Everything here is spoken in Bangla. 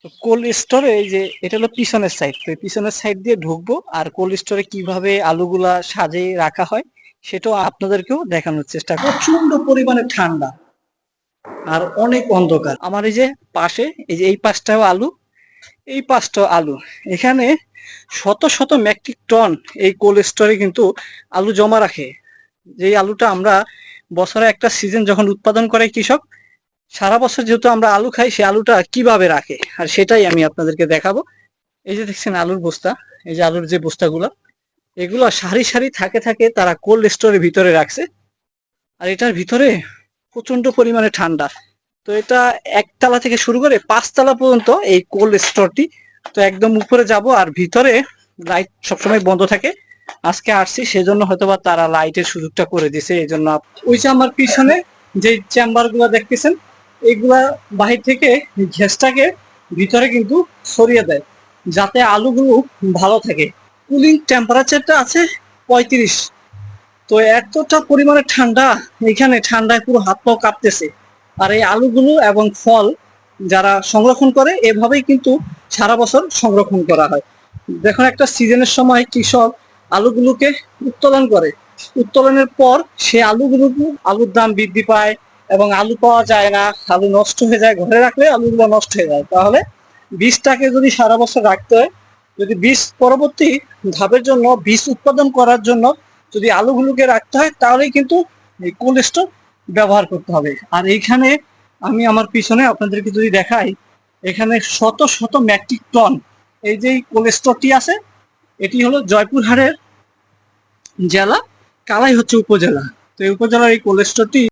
তো কোল্ড স্টোরে এই যে এটা হলো পিছনের সাইড, তো পিছনের সাইড দিয়ে ঢুকবো আর কোল্ড স্টোরে কিভাবে আলুগুলা সাজিয়ে রাখা হয় সেটাও আপনাদেরকেও দেখানোর চেষ্টা করব। প্রচন্ড পরিমাণে ঠান্ডা আর অনেক অন্ধকার। আমার এই যে পাশে এই যে এই পাশটাও আলু, এই পাশটাও আলু। এখানে শত শত মেট্রিক টন এই কোল্ড স্টোরে কিন্তু আলু জমা রাখে। যে আলুটা আমরা বছরে একটা সিজন যখন উৎপাদন করে কৃষক, সারা বছর যেহেতু আমরা আলু খাই, সেই আলুটা কিভাবে রাখে আর সেটাই আমি আপনাদেরকে দেখাবো। এই যে দেখছেন আলুর বস্তা, এই যে আলুর যে বস্তাগুলো, এগুলো সারি সারি থাকে থাকে তারা কোল্ড স্টোরের ভিতরে রাখছে। আর এটার ভিতরে প্রচন্ড পরিমাণে ঠান্ডা। তো এটা একতলা থেকে শুরু করে 5 তলা পর্যন্ত এই কোল্ড স্টোরটি। তো একদম উপরে যাব আর ভিতরে লাইট সবসময় বন্ধ থাকে। আজকে আসছি সেজন্য হয়তোবা তারা লাইটের সুযোগটা করে দিছে, এই জন্য। ওই যে আমার পিছনে যে চেম্বার গুলা দেখতেছেন, এইগুলা বাহির থেকে গ্যাসটাকে ভিতরে কিন্তু সরিয়ে দেয় যাতে আলুগুলো ভালো থাকে। কুলিং টেম্পারেচারটা আছে 35। তো এতটা পরিমাণে ঠান্ডা, এখানে ঠান্ডায় পুরো হাত পাও কাঁপতেছে। আর এই আলুগুলো এবং ফল যারা সংরক্ষণ করে এভাবেই কিন্তু সারা বছর সংরক্ষণ করা হয়। দেখুন একটা সিজনের সময় কৃষক আলুগুলোকে উত্তোলন করে, উত্তোলনের পর সে আলুর দাম বৃদ্ধি পায় এবং আলু পাওয়া যায় না, আলু নষ্ট হয়ে যায়। ঘরে রাখলে আলুগুলো নষ্ট হয়ে যায়। তাহলে বীজটাকে যদি সারা বছর রাখতে হয়, যদি বীজ পরবর্তী ধাপের জন্য বীজ উৎপাদন করার জন্য যদি আলুগুলোকে রাখতে হয়, তাহলেই কিন্তু এই কোল্ড স্টোর ব্যবহার করতে হবে। আর এইখানে আমি আমার পিছনে আপনাদেরকে যদি দেখাই, এখানে শত শত মেট্রিক টন এই যে কোল্ড স্টোরটি আছে, এটি হলো জয়পুরহাটের জেলা, কালাই হচ্ছে উপজেলা। তো এই উপজেলার এই কোল্ড স্টোরটি